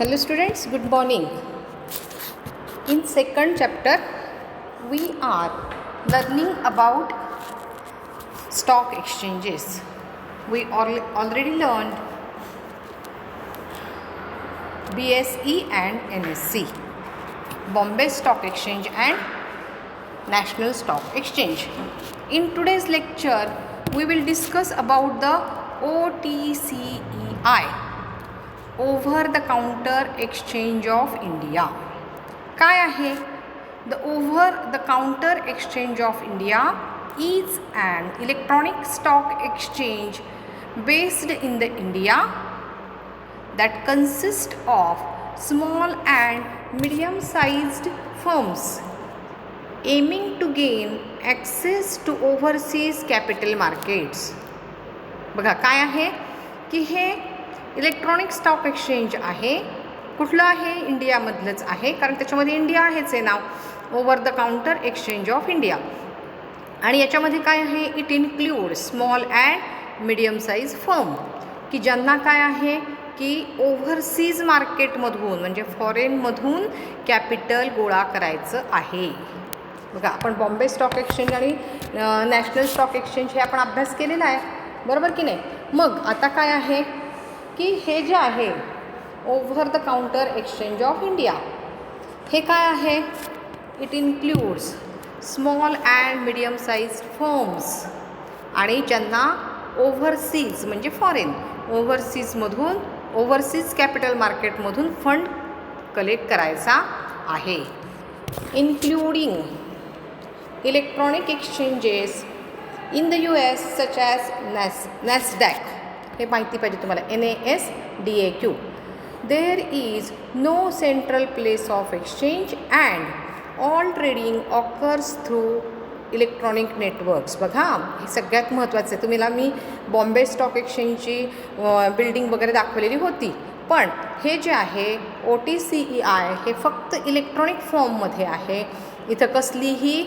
Hello students, good morning. In second chapter we are learning about stock exchanges. We already learned BSE and NSE, Bombay Stock Exchange and National Stock Exchange. In today's lecture we will discuss about the OTCEI, Over the Counter Exchange of India. काय आहे? The Over the Counter Exchange of India is an electronic stock exchange based in the India that consists of small and medium sized firms aiming to gain access to overseas capital markets. बघा काय आहे की हे electronic stock exchange आहे. कुठलं आहे? इंडियामधलंच आहे, कारण त्याच्यामध्ये इंडिया आहेच आहे नाव, over the counter exchange of India. आणि याच्यामध्ये काय आहे? It include small and medium size firm, की ज्यांना काय आहे की ओव्हरसीज मार्केटमधून म्हणजे फॉरेनमधून कॅपिटल गोळा करायचं आहे. बघा आपण बॉम्बे स्टॉक एक्सचेंज आणि नॅशनल स्टॉक एक्सचेंज हे आपण अभ्यास केलेला आहे, बरोबर की नाही? मग आता काय आहे की हे जे आहे over the counter exchange of India, हे काय आहे? It includes small and medium size firms, आणि ज्यांना ओव्हरसीज म्हणजे फॉरेन ओव्हरसीजमधून ओव्हरसीज कॅपिटल मार्केटमधून फंड कलेक्ट करायचा आहे. Including electronic exchanges in the US such as NASDAQ, हे माहिती पाहिजे तुम्हाला, NASDAQ. There is no central place of exchange and all trading occurs through electronic networks. बघा हे सगळ्यात महत्त्वाचं आहे. तुम्हाला मी बॉम्बे स्टॉक एक्सचेंजची बिल्डिंग वगैरे दाखवलेली होती, पण हे जे आहे OTCEI हे फक्त इलेक्ट्रॉनिक फॉर्ममध्ये आहे. इथं कसलीही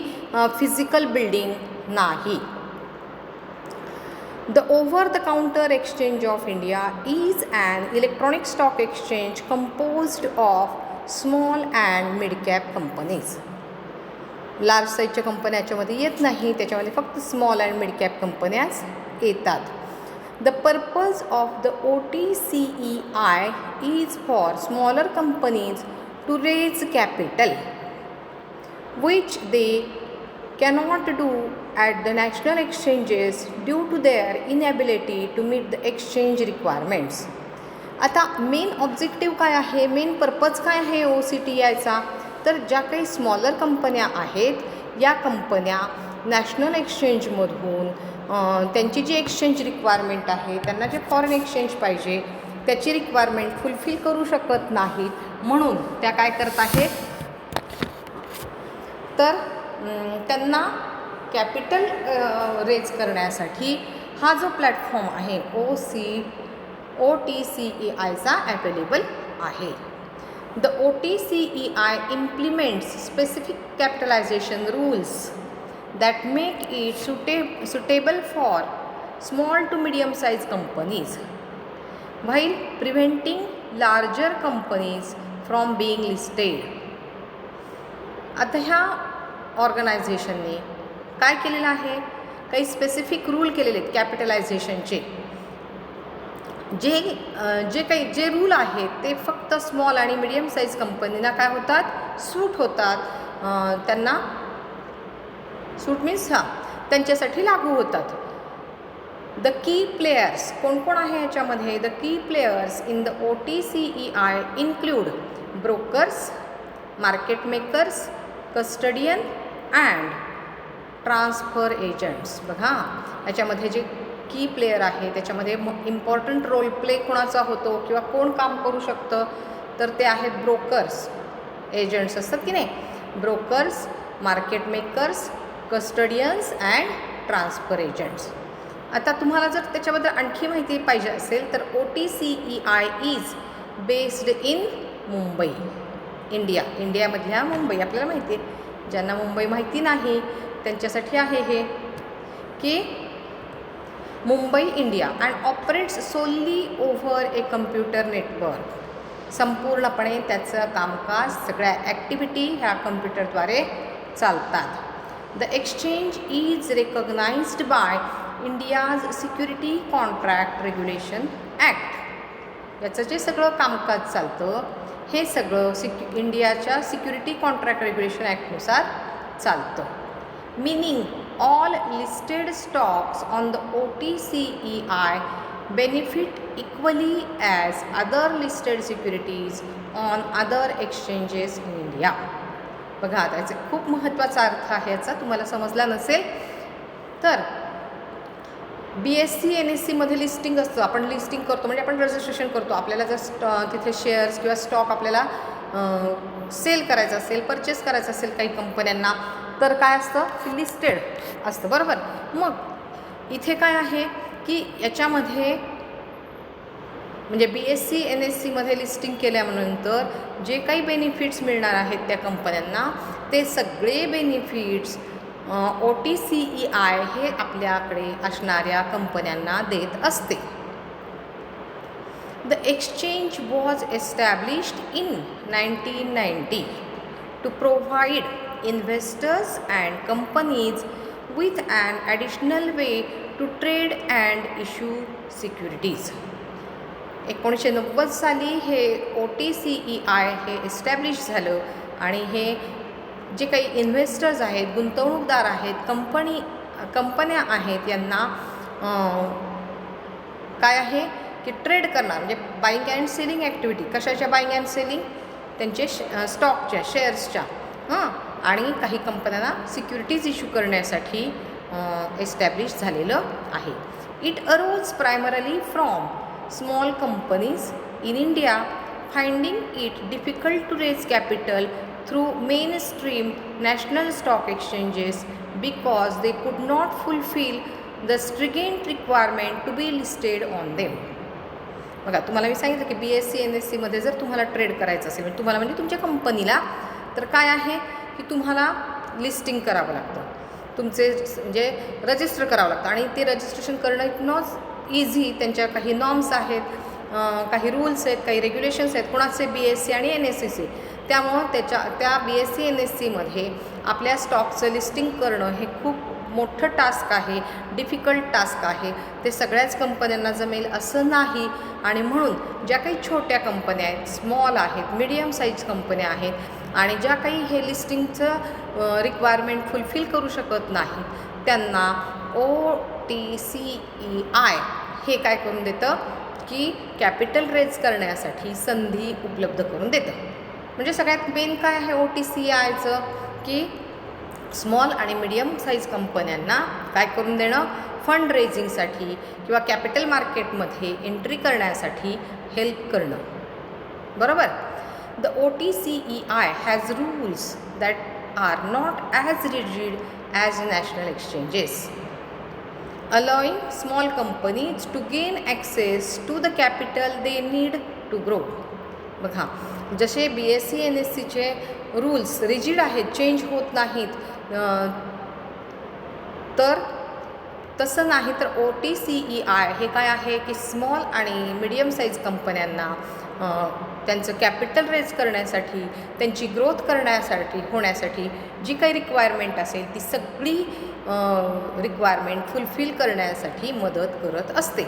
फिजिकल बिल्डिंग नाही. The Over the Counter Exchange of India is an electronic stock exchange composed of small and mid cap companies. Large साईजच्या कंपन्या याच्यामध्ये येत नाही, त्याच्यामध्ये फक्त स्मॉल अँड मिड कॅप कंपन्याच येतात. The purpose of the OTCEI is for smaller companies to raise capital which they cannot do at the national exchanges due to their inability to meet the exchange requirements. आता main objective काय आहे, main purpose काय आहे OCTIचा? तर ज्या काही smaller कंपन्या आहेत या कंपन्या नॅशनल एक्सचेंजमधून त्यांची जी एक्सचेंज रिक्वायरमेंट आहे, त्यांना जे फॉरेन एक्सचेंज पाहिजे त्याची रिक्वायरमेंट फुलफिल करू शकत नाहीत, म्हणून त्या काय करत आहेत तर त्यांना कॅपिटल रेज करण्यासाठी हा जो प्लॅटफॉर्म आहे OTCEIचा अवेलेबल आहे. The OTCEI implements specific capitalisation rules that make it suitable for small to medium size companies while preventing larger companies from being listed. आता ह्या ऑर्गनायझेशनने काय केलेलं आहे? काही स्पेसिफिक रूल केलेले आहेत कॅपिटलायझेशनचे. जे रूल आहेत ते फक्त स्मॉल आणि मिडियम साईज कंपनीना काय होतात? सूट होतात. त्यांना सूट मीन्स त्यांच्यासाठी लागू होतात. द की प्लेयर्स कोण कोण आहे ह्याच्यामध्ये? The key players in the OTCEI include brokers, market makers, custodian and transfer agents. बघा याच्यामध्ये जे की प्लेयर आहे त्याच्यामध्ये इम्पॉर्टंट रोल प्ले कोणाचा होतो किंवा कोण काम करू शकतं, तर ते आहेत ब्रोकर्स, एजंट्स असतात की नाही, brokers, market makers, custodians and transfer agents. आता तुम्हाला जर त्याच्याबद्दल आणखी माहिती पाहिजे असेल तर OTCEI is based in Mumbai, इंडियामधल्या मुंबई. आपल्याला माहिती आहे, ज्यांना मुंबई माहिती नाही त्यांच्यासाठी आहे हे, की Mumbai India and operates solely over a computer network संपूर्णपणे त्याचं कामकाज सगळ्या ॲक्टिव्हिटी ह्या कम्प्युटरद्वारे चालतात. The exchange is recognised by India's security contract regulation act. याचं जे सगळं कामकाज चालतं हे सगळं इंडियाच्या सिक्युरिटी कॉन्ट्रॅक्ट रेग्युलेशन ॲक्टनुसार चालतं. Meaning all listed stocks on the OTCEI benefit equally as other listed securities on other exchanges in India. बघा आता याचा खूप महत्त्वाचा अर्थ आहे, याचा तुम्हाला समजला नसेल तर BSE NSE मध्ये लिस्टिंग असतं. आपण लिस्टिंग करतो म्हणजे आपण रजिस्ट्रेशन करतो. आपल्याला जर तिथे शेअर्स किंवा स्टॉक आपल्याला सेल करायचं असेल, परचेस करायचं असेल काही कंपन्यांना, तर काय असतं की लिस्टेड असतं, बरोबर. मग इथे काय आहे की याच्यामध्ये म्हणजे BSE NSE मध्ये लिस्टिंग केल्यानंतर जे काही बेनिफिट्स मिळणार आहेत त्या कंपन्यांना, ते सगळे बेनिफिट्स OTCEI हे आपल्याकडे असणाऱ्या कंपन्यांना देत असते. The exchange was established in 1990 to provide investors and companies with an additional way to trade and issue securities. 1990 साली हे OTCEI हे एस्टॅब्लिश झालं आणि हे जे काही इन्व्हेस्टर्स आहेत, गुंतवणूकदार आहेत, कंपन्या आहेत, यांना काय आहे की ट्रेड करणार म्हणजे बाईंग अँड सेलिंग ॲक्टिव्हिटी. कशाच्या बाईंग अँड सेलिंग? त्यांचे स्टॉकच्या, शेअर्सच्या, आणि काही कंपन्यांना सिक्युरिटीज इश्यू करण्यासाठी एस्टॅब्लिश झालेलं आहे. It arose primarily from small companies in India finding it difficult to raise capital through mainstream national stock exchanges because they could not fulfil the stringent requirement to be listed on them. बघा तुम्हाला मी सांगितलं की BSE NSE मध्ये जर तुम्हाला trade करायचं असेल, तुम्हाला म्हणजे तुमच्या कंपनीला, तर काय आहे की तुम्हाला लिस्टिंग करावं लागतं, तुमचे म्हणजे रजिस्टर करावं लागतं. आणि ते रजिस्ट्रेशन करणं इट नॉट इझी. त्यांच्या काही नॉर्म्स आहेत, काही रूल्स आहेत, काही रेग्युलेशन्स आहेत, कोणाचे BSE आणि NSE. त्यामुळं त्या BSE NSE मध्ये आपल्या स्टॉकचं लिस्टिंग करणं हे खूप मोठं टास्क आहे, डिफिकल्ट टास्क आहे. ते सगळ्याच कंपन्यांना जमेल असं नाही. आणि म्हणून ज्या काही छोट्या कंपन्या आहेत, स्मॉल आहेत, मीडियम साईज कंपन्या आहेत, आणि ज्या काही हे लिस्टिंगचं रिक्वायरमेंट फुलफिल करू शकत नाहीत, त्यांना OTCEI हे काय करून देतं की कॅपिटल रेज करण्यासाठी संधी उपलब्ध करून देतं. म्हणजे सगळ्यात मेन काय आहे OTCEIचं की स्मॉल आणि मीडियम साईज कंपन्यांना काय करून देणं, फंड रेझिंगसाठी किंवा कॅपिटल मार्केटमध्ये एंट्री करण्यासाठी हेल्प करणं, बरोबर. The OTCEI has rules that are not as rigid as national exchanges, allowing small companies to gain access to the capital they need to grow. बघा जसे BSE NSEचे रूल्स रिजिड आहेत, change होत नाहीत, तर तसं नाही तर OTCEI हे काय आहे की स्मॉल आणि मीडियम साईज कंपन्यांना त्यांचं कॅपिटल रेज करण्यासाठी, त्यांची ग्रोथ होण्यासाठी जी काही रिक्वायरमेंट असेल ती सगळी रिक्वायरमेंट फुलफिल करण्यासाठी मदत करत असते.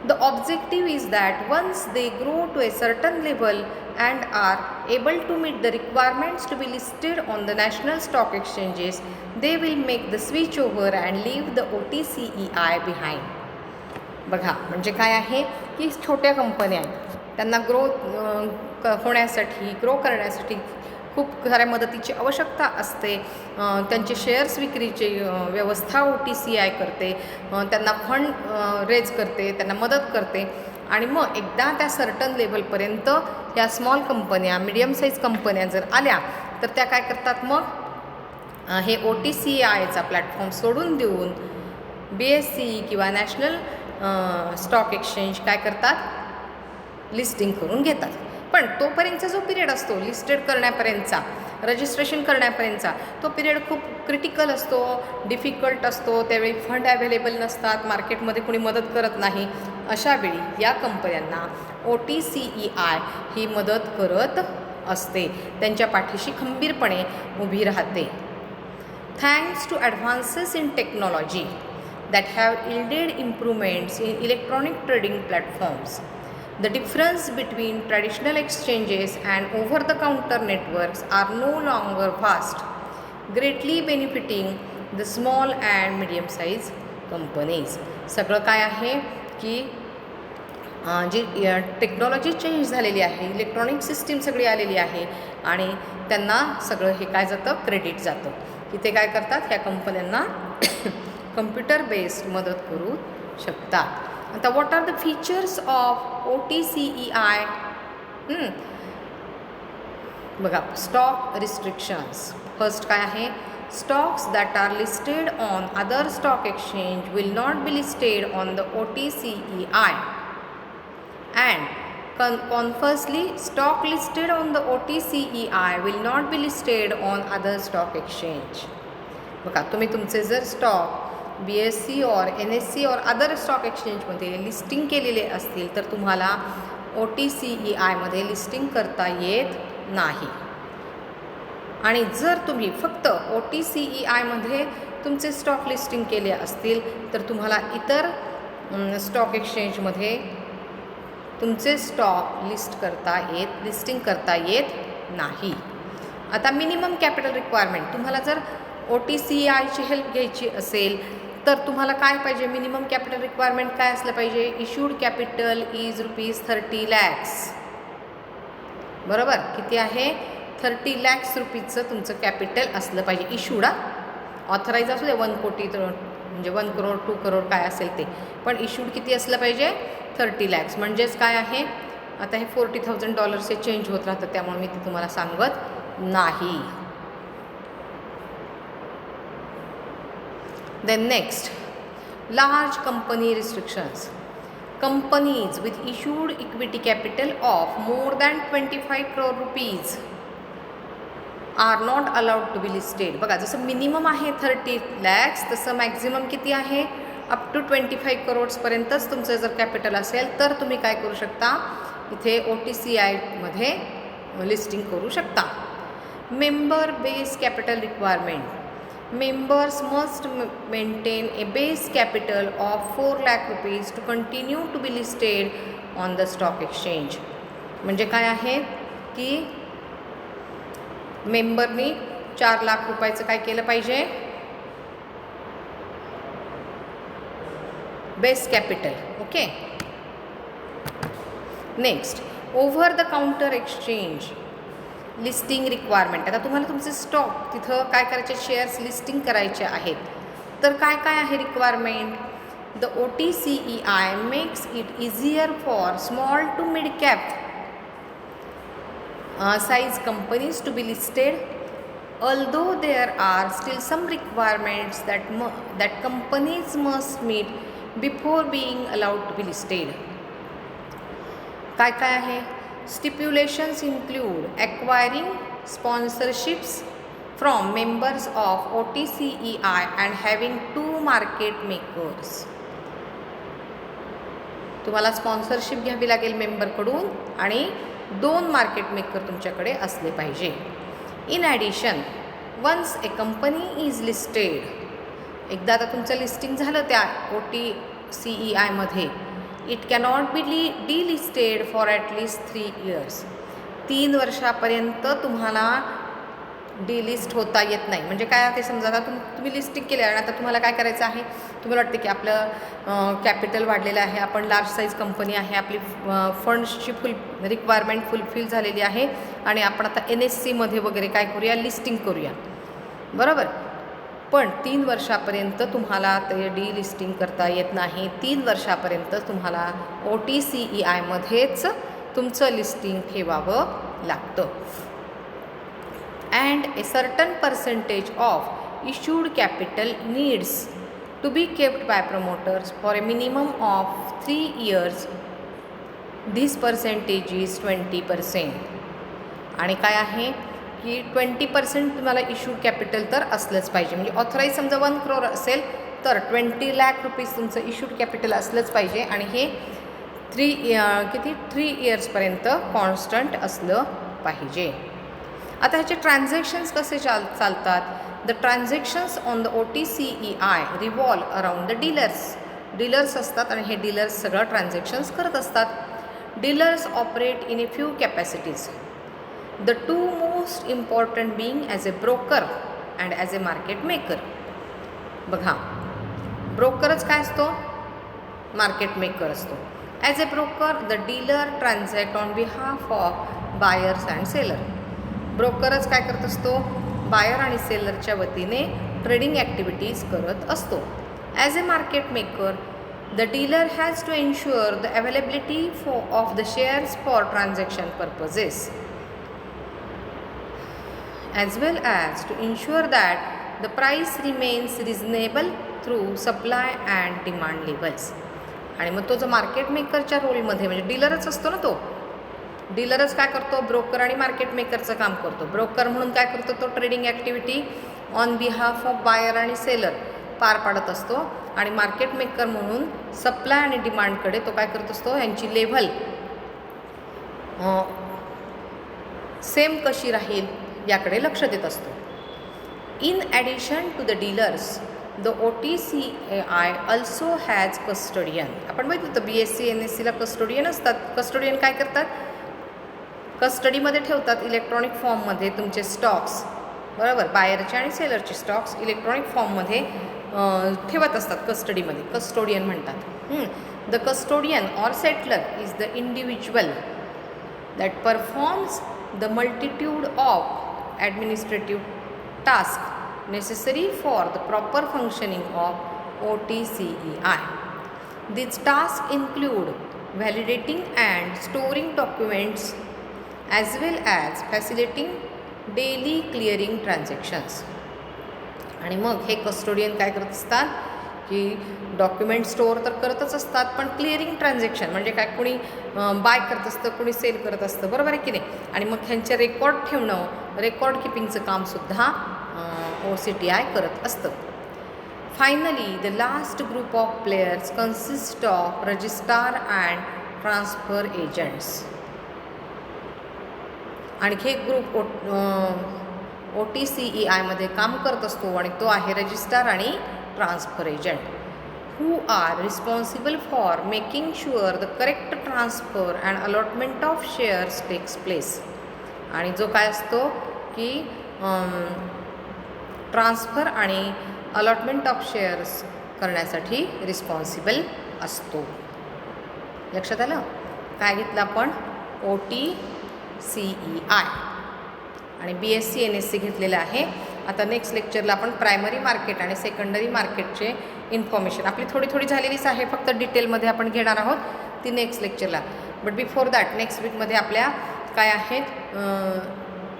The objective is that once they grow to a certain level and are able to meet the requirements to be listed on the national stock exchanges they will make the switch over and leave the OTCEI behind. बघा म्हणजे काय आहे की छोट्या कंपन्या आहेत, त्यांना grow करण्यासाठी खूप साऱ्या मदतीची आवश्यकता असते. त्यांचे शेअर्स विक्रीची व्यवस्था OTCEI करते, त्यांना फंड रेज करते, त्यांना मदत करते. आणि मग एकदा त्या सर्टन लेवलपर्यंत या स्मॉल कंपन्या, मीडियम साईज कंपन्या जर आल्या तर त्या काय करतात, मग हे OTCEIचा प्लॅटफॉर्म सोडून देऊन BSE किंवा नॅशनल स्टॉक एक्सचेंज काय करतात, लिस्टिंग करून घेतात. पण तोपर्यंतचा जो पिरियड असतो लिस्टेड करण्यापर्यंतचा, रजिस्ट्रेशन करण्यापर्यंतचा तो पिरियड खूप क्रिटिकल असतो, डिफिकल्ट असतो. त्यावेळी फंड अवेलेबल नसतात, मार्केटमध्ये कोणी मदत करत नाही. अशावेळी या कंपन्यांना OTCEI ही मदत करत असते, त्यांच्या पाठीशी खंबीरपणे उभी राहते. Thanks to advances in technology that have yielded improvements in electronic trading platforms, the difference between traditional exchanges and over-the-counter networks are no longer vast, greatly benefiting the small and medium-sized companies. सगळं काय आहे की जी technology change झालेली आहे, electronic system सगळी आलेली आहे आणि त्यांना सगळं हे काय जातं, क्रेडिट जातं. की ते काय करतात, ह्या कंपन्यांना कम्प्युटर बेस्ड मदत करू शकतात. आता what are the features of OTCEI? बघा, स्टॉक रिस्ट्रिक्शन्स. फर्स्ट काय आहे, stocks that are listed on other stock exchange will not be listed on the OTCEI. And conversely, stock listed on the OTCEI will not be listed on other stock exchange. बघा, तुम्ही तुमचे जर stock BSE और NSE और other stock एक्सचेंजमध्ये listing केलेले असतील तर तुम्हाला OTCEI लिस्टिंग करता येत नाही. आणि जर तुम्ही फक्त OTCEI तुमचे स्टॉक लिस्टिंग केले असतील तर तुम्हाला इतर स्टॉक एक्सचेंजमध्ये तुमचे स्टॉक लिस्टिंग करता येत नाही. आता मिनिमम कॅपिटल रिक्वायरमेंट, तुम्हाला जर OTCEIची हेल्प घ्यायची असेल तर तुम्हाला काय पाहिजे, मिनिमम कॅपिटल रिक्वायरमेंट काय असलं पाहिजे, इश्यूड कॅपिटल इज ₹30 lakhs. बरोबर, किती आहे, 30 lakhs रुपीजचं तुमचं कॅपिटल असलं पाहिजे. इश्यूड, ऑथराईज असू दे 1 कोटी म्हणजे 1 करोड 2 करोड काय असेल ते, पण इश्यूड किती असलं पाहिजे, 30 lakhs. म्हणजेच काय आहे, आता हे $40,000 चेंज होत राहतं, त्यामुळे मी ते तुम्हाला सांगत नाही. Then next, large company restrictions. Companies with issued equity capital of more than 25 crore rupees are not allowed to be listed. बघा, जसं मिनिमम आहे 30 lakhs तसं मॅक्झिमम किती आहे, अप टू 25 crores तुमचं जर कॅपिटल असेल तर तुम्ही काय करू शकता, इथे OTCEI लिस्टिंग करू शकता. Member base capital requirement. Members must maintain a base capital of 4 lakh rupees to continue to be listed on the stock exchange. म्हणजे काय आहे की मेंबरनी 4 लाख रुपयाचं काय केलं पाहिजे, base capital. Okay. Next, over the counter exchange listing requirement. आता तुम्हाला तुमचे स्टॉक तिथं काय करायचे, शेअर्स लिस्टिंग करायचे आहेत तर काय काय आहे requirement. The OTCEI makes it easier for small to mid cap size companies to be listed, although there are still some requirements that companies must meet before being allowed to be listed. काय काय आहे, stipulations include acquiring sponsorships from members of OTCEI and having 2 market makers. तुम्हाला sponsorship घ्यावी लागेल मेंबरकडून आणि 2 market maker तुमच्याकडे असले पाहिजे. In addition, once a company is listed, एकदा आता तुमचं लिस्टिंग झालं त्या OTCEI it cannot be delisted for at least 3 years. 3 वर्षापर्यंत तुम्हाला डिलिस्ट होता येत नाही. म्हणजे काय, ते समजा आता तुम्ही लिस्टिंग केलं आणि आता तुम्हाला काय करायचं आहे, तुम्हाला वाटते की आपलं कॅपिटल वाढलेलं आहे, आपण लार्ज साईज कंपनी आहे, आपली फंड्सची रिक्वायरमेंट फुलफिल झालेली आहे आणि आपण आता NSE वगैरे काय करूया, लिस्टिंग करूया. बरोबर, पण 3 वर्षापर्यंत तुम्हाला ते डिलिस्टिंग करता येत नाही. 3 वर्षापर्यंत तुम्हाला OTCEI तुमचं लिस्टिंग ठेवावं लागतं. And a certain percentage of issued capital needs to be kept by promoters for a minimum of 3 years. This percentage is 20%. आणि काय आहे, की 20% तुम्हाला इश्यू कॅपिटल तर असलंच पाहिजे. म्हणजे ऑथराईज समजा 1 crore असेल तर 20 lakh रुपीज तुमचं इश्यूड कॅपिटल असलंच पाहिजे आणि हे 3 इयर्सपर्यंत कॉन्स्टंट असलं पाहिजे. आता ह्याचे ट्रान्झॅक्शन्स कसे चालतात. The transactions on the OTCEI revolve around the dealers असतात आणि हे डीलर्स सगळं ट्रान्झॅक्शन्स करत असतात. Dealers operate in a few capacities. The 2 most important being as a broker and as a market maker. बघा, ब्रोकरच काय असतो, मार्केट मेकर असतो. As a broker the dealer transact on behalf of buyers and seller. ब्रोकरच काय करत असतो, buyer आणि सेलरच्या वतीने ट्रेडिंग ॲक्टिव्हिटीज करत असतो. As a market maker the dealer has to ensure the availability of the shares for transaction purposes as well as to ensure that the price remains reasonable through supply and demand levels. आणि मग तो जो market मेकरच्या रोलमध्ये म्हणजे डीलरच असतो ना, तो डीलरच काय करतो, ब्रोकर आणि मार्केट मेकरचं काम करतो. ब्रोकर म्हणून काय करतो, तो trading activity on behalf of buyer आणि सेलर पार पाडत असतो आणि मार्केट मेकर म्हणून सप्लाय आणि डिमांडकडे तो काय करत असतो, यांची लेव्हल सेम कशी राहील याकडे लक्ष देत असतो. In addition to the dealers the OTCEI also has custodian. आपण बघितलं होतं BSc NSCला कस्टोडियन असतात. कस्टोडियन काय करतात, कस्टडीमध्ये ठेवतात इलेक्ट्रॉनिक फॉर्ममध्ये तुमचे स्टॉक्स, बरोबर, बायरचे आणि सेलरचे स्टॉक्स इलेक्ट्रॉनिक फॉर्ममध्ये ठेवत असतात कस्टडीमध्ये, कस्टोडियन म्हणतात. The custodian or settler is the individual that performs the multitude of administrative task necessary for the proper functioning of OTCEI. These tasks include validating and storing documents as well as facilitating daily clearing transactions. आणि मग हे custodian काय करत असतात की document store तर करतच असतात, पण क्लिअरिंग ट्रान्झॅक्शन म्हणजे काय, कुणी बाय करत असतं, कुणी सेल करत असतं, बरोबर आहे की नाही. आणि मग ह्यांचे रेकॉर्ड ठेवणं, रेकॉर्ड किपिंगचं कामसुद्धा OCTI करत असतं. Finally the last group of players consist of registrar and transfer agents. आणखी एक ग्रुप OTCEI काम करत असतो आणि तो आहे रजिस्ट्रार आणि transfer agent, who are responsible for making sure the correct transfer and allotment of shares takes place. आणि जो काय असतो की ट्रान्सफर आणि अलॉटमेंट ऑफ शेअर्स करण्यासाठी रिस्पॉन्सिबल असतो. लक्षात आलं, काय घेतलं आपण, OTCEI आणि BSc NSC घेतलेलं आहे. आता नेक्स्ट लेक्चरला आपण प्रायमरी मार्केट आणि सेकंडरी मार्केटचे इन्फॉर्मेशन आपली थोडी झालेलीच आहे, फक्त डिटेलमध्ये आपण घेणार आहोत ती नेक्स्ट लेक्चरला. बट बिफोर दॅट नेक्स्ट वीकमध्ये आपल्या काय आहेत,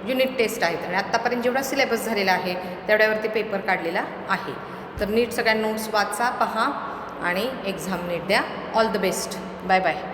युनिट टेस्ट आहेत आणि आत्तापर्यंत जेवढा सिलेबस झालेला आहे तेवढ्यावरती पेपर काढलेला आहे. तर नीट सगळ्या नोट्स वाचा, पहा आणि एक्झाम नीट द्या. All the best. Bye bye.